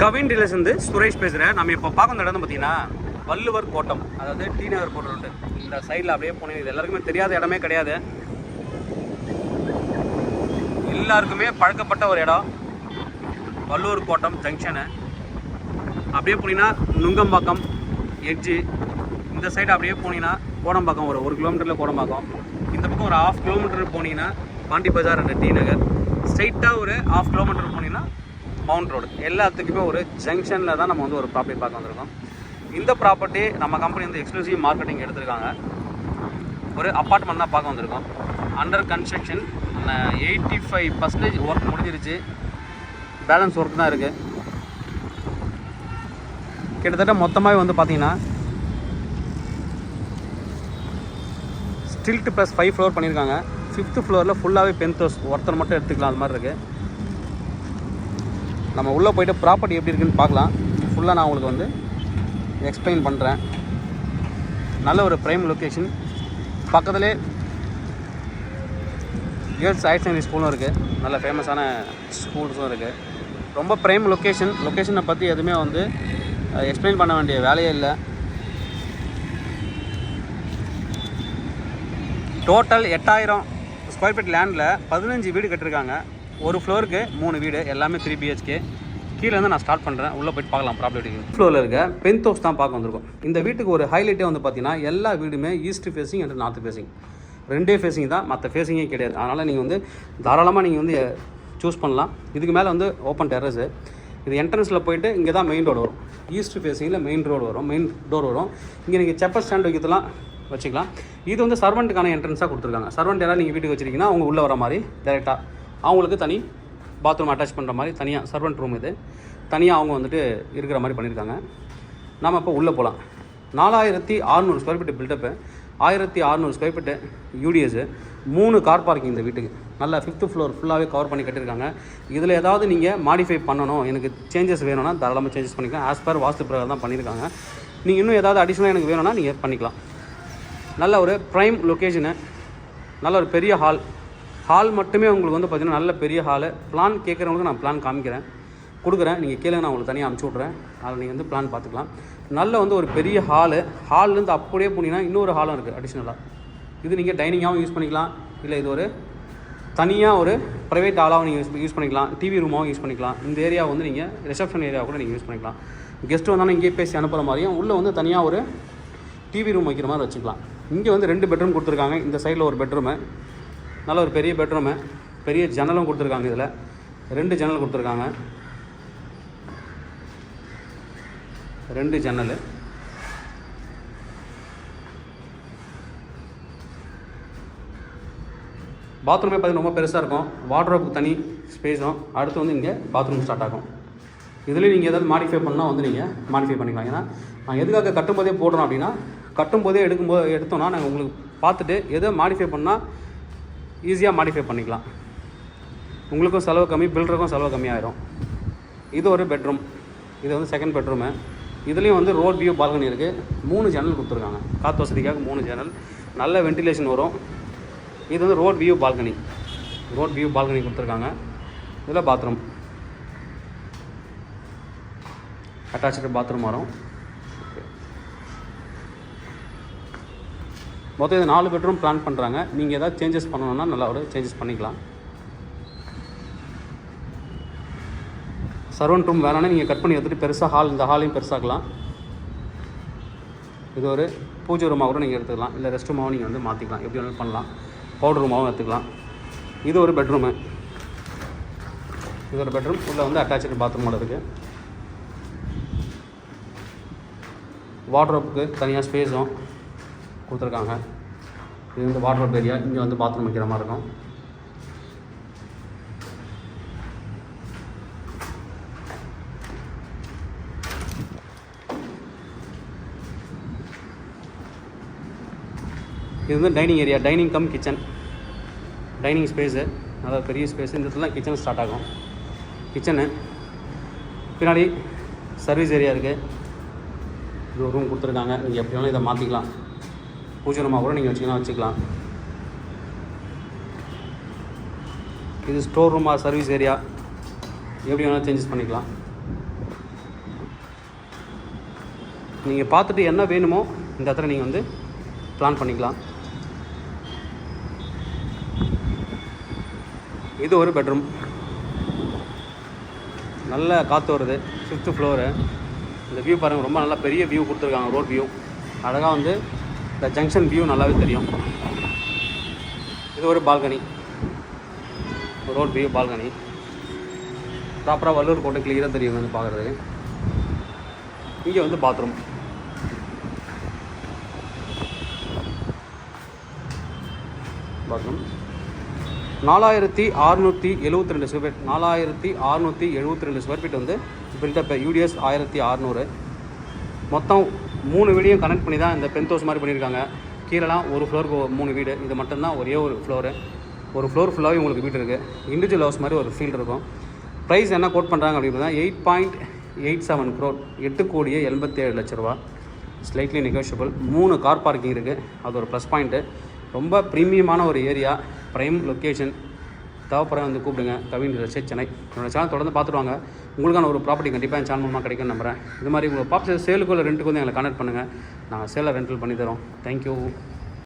Kavin dealers வந்து சுரேஷ் பேசுகிறேன். நம்ம இப்போ பார்க்க இடம் பார்த்தீங்கன்னா வள்ளுவர் கோட்டம், அதாவது டி நகர் போட்ட ரோடு. இந்த சைடில் அப்படியே போனீங்க, இது எல்லாருக்குமே தெரியாத இடமே கிடையாது, எல்லாருக்குமே பழக்கப்பட்ட ஒரு இடம் வள்ளுவர் கோட்டம் ஜங்ஷனு. அப்படியே போனீங்கன்னா நுங்கம்பாக்கம் எட்ஜு, இந்த சைடு அப்படியே போனீங்கன்னா கோடம்பாக்கம், ஒரு 1 கிலோமீட்டரில் கோடம்பாக்கம். இந்த பக்கம் ஒரு 1/2 கிலோமீட்டர் போனீங்கன்னா பாண்டி பஜார் அண்ட் டி நகர். ஸ்ட்ரைட்டாக ஒரு 1/2 கிலோமீட்டர் போனீங்கன்னா மவுண்ட் ரோடு. எல்லாத்துக்குமே ஒரு ஜங்ஷனில் தான் நம்ம வந்து ஒரு ப்ராப்பர்ட்டி பார்க்க வந்திருக்கோம். இந்த ப்ராப்பர்ட்டி நம்ம கம்பெனி வந்து எக்ஸ்க்ளூசிவ் மார்க்கெட்டிங் எடுத்திருக்காங்க. ஒரு அப்பார்ட்மெண்ட் தான் பார்க்க வந்திருக்கோம். அண்டர் கன்ஸ்ட்ரக்ஷன், 85% ஒர்க் முடிஞ்சிருச்சு, பேலன்ஸ் ஒர்க் தான் இருக்குது. கிட்டத்தட்ட மொத்தமாகவே வந்து பார்த்தீங்கன்னா ஸ்டில்ட் ப்ளஸ் 5 ஃப்ளோர் பண்ணியிருக்காங்க. 5th ஃப்ளோரில் ஃபுல்லாகவே பென்த் ஒருத்தர் மட்டும் எடுத்துக்கலாம், அது மாதிரி இருக்குது. நம்ம உள்ளே போய்ட்டு ப்ராப்பர்ட்டி எப்படி இருக்குன்னு பார்க்கலாம். ஃபுல்லாக நான் உங்களுக்கு வந்து எக்ஸ்பிளைன் பண்ணுறேன். நல்ல ஒரு ப்ரைம் லொக்கேஷன், பக்கத்துலேயே கேர்ள்ஸ் ஹையர் செகண்டரி ஸ்கூலும் இருக்குது, நல்ல ஃபேமஸான ஸ்கூல்ஸும் இருக்குது. ரொம்ப ப்ரைம் லொக்கேஷனை பற்றி எதுவுமே வந்து எக்ஸ்பிளைன் பண்ண வேண்டிய வேலையே இல்லை. டோட்டல் 8000 ஸ்கொயர் ஃபீட் லேண்டில் 15 வீடு கட்டிருக்காங்க. ஒரு ஃப்ளோருக்கு 3 வீடு, எல்லாமே 3 BHK. கீழே வந்து நான் ஸ்டார்ட் பண்ணுறேன், உள்ளே போய்ட்டு பார்க்கலாம். ப்ராப்பர்ட்டி ஃப்ளோரில் இருக்க பென்த் ஹவுஸ் தான் பார்க்க வந்திருக்கோம். இந்த வீட்டுக்கு ஒரு ஹைலைட்டே வந்து பார்த்தீங்கன்னா எல்லா வீடுமே east facing and north facing, 2 facing தான், மற்ற ஃபேஸிங்கே கிடையாது. அதனால் நீங்கள் வந்து தாராளமாக நீங்கள் வந்து சூஸ் பண்ணலாம். இதுக்கு மேலே வந்து ஓப்பன் டெரஸு. இது என்ட்ரன்ஸில் போய்ட்டு இங்கே தான் மெயின் ரோடு வரும். ஈஸ்ட் ஃபேஸிங்கில் மெயின் ரோடு வரும், மெயின் டோர் வரும். இங்கே நீங்கள் செப்பல் ஸ்டாண்ட் வைக்கிறதுலாம் வச்சுக்கலாம். இது வந்து சர்வெண்ட்டுக்கான என்ட்ரன்ஸாக கொடுத்துருக்காங்க. சர்வெண்ட் யாராவது நீங்கள் வீட்டுக்கு வச்சுருக்கீங்கன்னா அவங்க உள்ளே வர மாதிரி டேரெக்டாக, அவங்களுக்கு தனி பாத்ரூம் அட்டாச் பண்ணுற மாதிரி தனியாக சர்வெண்ட் ரூம், இது தனியாக அவங்க வந்துட்டு இருக்கிற மாதிரி பண்ணியிருக்காங்க. நம்ம இப்போ உள்ளே போகலாம். 4600 square feet build-up, 1600 square feet UDS, 3 car parking இந்த வீட்டுக்கு. நல்லா 5th ஃப்ளோர் ஃபுல்லாகவே கவர் பண்ணி கட்டியிருக்காங்க. இதில் ஏதாவது நீங்கள் மாடிஃபை பண்ணணும், எனக்கு சேஞ்சஸ் வேணும்னா தாராளமாக சேஞ்சஸ் பண்ணிக்கலாம். ஆஸ் பர் வாஸ்து பிரகாரம் தான் பண்ணியிருக்காங்க. நீங்கள் இன்னும் ஏதாவது அடிஷ்னலாக எனக்கு வேணும்னா நீங்கள் பண்ணிக்கலாம். நல்ல ஒரு ப்ரைம் லொக்கேஷனு, நல்ல ஒரு பெரிய ஹால் மட்டுமே உங்களுக்கு வந்து பார்த்திங்கன்னா நல்ல பெரிய ஹாலு. பிளான் கேட்குறவங்களுக்கு நான் பிளான் கொடுக்குறேன், நீங்கள் கீழே நான் உங்களுக்கு தனியாக அனுப்பிச்சி விட்றேன், அதில் நீங்கள் வந்து பிளான் பார்த்துக்கலாம். நல்ல வந்து ஒரு பெரிய ஹால்லேருந்து அப்படியே போனீங்கன்னா இன்னொரு ஹாலும் இருக்குது அடிஷ்னலாக. இது நீங்கள் டைனிங்காகவும் யூஸ் பண்ணிக்கலாம், இல்லை இது ஒரு தனியாக ஒரு ப்ரைவேட் ஹாலாகவும் நீங்கள் யூஸ் பண்ணிக்கலாம், டிவி ரூமாகவும் யூஸ் பண்ணிக்கலாம். இந்த ஏரியா வந்து நீங்கள் ரிசப்ஷன் ஏரியா கூட நீங்கள் யூஸ் பண்ணிக்கலாம். கெஸ்ட்டு வந்தாலும் இங்கேயே பேசி அனுப்புகிற மாதிரியும், உள்ளே வந்து தனியாக ஒரு டிவி ரூம் வைக்கிற மாதிரி வச்சுக்கலாம். இங்கே வந்து 2 பெட்ரூம் கொடுத்துருக்காங்க. இந்த சைடில் ஒரு பெட்ரூமு, நல்ல ஒரு பெரிய பெட்ரூமு, பெரிய ஜன்னலும் கொடுத்துருக்காங்க. இதில் 2 ஜன்னல் கொடுத்துருக்காங்க, 2 ஜன்னல். பாத்ரூமே பார்த்திங்கன்னா ரொம்ப பெருசாக இருக்கும். வார்ட்ரோப்புக்கு தனி ஸ்பேஸும். அடுத்து வந்து இங்கே பாத்ரூம் ஸ்டார்ட் ஆகும். இதுலேயும் நீங்கள் ஏதாவது மாடிஃபை பண்ணால் வந்து நீங்கள் மாடிஃபை பண்ணிக்கலாம். ஏன்னா நான் எதுக்காக கட்டும்போதே போடுறோம் அப்படின்னா, கட்டும்போதே எடுத்தோன்னா நாங்கள் உங்களுக்கு பார்த்துட்டு எதை மாடிஃபை பண்ணால் ஈஸியாக மாடிஃபை பண்ணிக்கலாம். உங்களுக்கும் செலவு கம்மி, பில்டருக்கும் செலவு கம்மியாயிரும். இது ஒரு பெட்ரூம், இது வந்து செகண்ட் பெட்ரூமு. இதுலேயும் வந்து ரோட் வியூ பால்கனி இருக்குது. 3 ஜன்னல் கொடுத்துருக்காங்க, காற்று வசதிக்காக 3 ஜன்னல், நல்ல வென்டிலேஷன் வரும். இது வந்து ரோட் வியூ பால்கனி கொடுத்துருக்காங்க. இதில் பாத்ரூம், அட்டாச்சு பாத்ரூம் வரும். மொத்தம் இது 4 பெட்ரூம் பிளான் பண்ணுறாங்க. நீங்கள் ஏதாவது சேஞ்சஸ் பண்ணணுன்னா நல்லா ஒரு சேஞ்சஸ் பண்ணிக்கலாம். சர்வெண்ட் ரூம் வேணாலும் நீங்கள் கட் பண்ணி எடுத்துகிட்டு பெருசாக இந்த ஹாலையும் பெருசாக்கலாம். இது ஒரு பூஜை ரூமாக கூட நீங்கள் எடுத்துக்கலாம், இல்லை ரெஸ்ட் ரூமாகவும் நீங்கள் வந்து மாற்றிக்கலாம், எப்படி வேணாலும் பண்ணலாம். பவுடர் ரூமாகவும் எடுத்துக்கலாம். இது ஒரு பெட்ரூமு, இது ஒரு பெட்ரூம். உள்ளே வந்து அட்டாச்சு பாத்ரூமோட இருக்குது. வார்ட்ரோப்புக்கு தனியாக ஸ்பேஸும் கொடுத்துருக்காங்க. இது வந்து வார்ட்ரோப் ஏரியா. இங்கே வந்து பாத்ரூம் வைக்கிற மாதிரி இருக்கும். இது வந்து dining area, dining cum kitchen, dining space, நல்லா பெரிய ஸ்பேஸு. இந்த இடத்துல கிச்சன் ஸ்டார்ட் ஆகும். கிச்சனு பின்னாடி சர்வீஸ் ஏரியா இருக்குது. இது ஒரு ரூம் கொடுத்துருக்காங்க. நீங்கள் எப்படி வேணாலும் இதை மாற்றிக்கலாம், பூஜை ரூமாக கூட நீங்கள் வச்சுக்கலாம். இது ஸ்டோர் ரூமா, சர்வீஸ் ஏரியா, எப்படி வேணாலும் சேஞ்சஸ் பண்ணிக்கலாம். நீங்கள் பார்த்துட்டு என்ன வேணுமோ இந்த இடத்துல நீங்கள் வந்து பிளான் பண்ணிக்கலாம். இது ஒரு பெட்ரூம், நல்ல காற்று வருது, 5th ஃப்ளோரு. இந்த வியூ பாருங்கள், ரொம்ப நல்லா பெரிய வியூ கொடுத்துருக்காங்க, ரோட் வியூ. அழகாக வந்து இந்த ஜங்ஷன் வியூ நல்லாவே தெரியும். இது ஒரு பால்கனி, ரோட் வியூ பால்கனி. ப்ராப்பராக வள்ளூர் கோட்டை கிளியராக தெரியும் வந்து பார்க்குறதுக்கு. இங்கே வந்து bathroom. Bathroom 4672 square feet, 4672 square feet வந்து பில்டப். யூடிஎஸ் 1600. மொத்தம் 3 வீடையும் கனெக்ட் பண்ணி தான் இந்த பென்த் ஹவுஸ் மாதிரி பண்ணியிருக்காங்க. கீழெலாம் ஒரு ஃப்ளோருக்கு 3 வீடு, இது மட்டும்தான் ஒரே ஒரு ஃப்ளோரு. ஒரு ஃப்ளோர் ஃபுல்லாகவே உங்களுக்கு வீடு இருக்குது. இண்டிவிஜுவல் ஹவுஸ் மாதிரி ஒரு ஃபீல் இருக்கும். ப்ரைஸ் என்ன கோட் பண்ணுறாங்க அப்படின்னா 8.87 crore, 8,87,00,000 ரூபா. Slightly negotiable. 3 கார் பார்க்கிங் இருக்குது, அது ஒரு ப்ளஸ் பாயிண்ட்டு. ரொம்ப ப்ரீமியமான ஒரு ஏரியா, ப்ரைம் லொக்கேஷன். தேவைப்படுற வந்து கூப்பிடுங்க. Kavin real estate Chennai. என்னோடய சேனல் தொடர்ந்து பார்த்துருவாங்க. உங்களுக்கான ஒரு ப்ராப்பர்ட்டி கண்டிப்பாக என் சேனல் மூலமாக கிடைக்கும்னு நம்புகிறேன். இது மாதிரி உங்கள் ப்ராப்பர்ட்டி சேலுக்கு இல்லை ரெண்ட்டுக்கு வந்து எங்களை கனெக்ட் பண்ணுங்கள். நாங்கள் சேலை ரெண்டல் பண்ணி தரோம். தேங்க்யூ.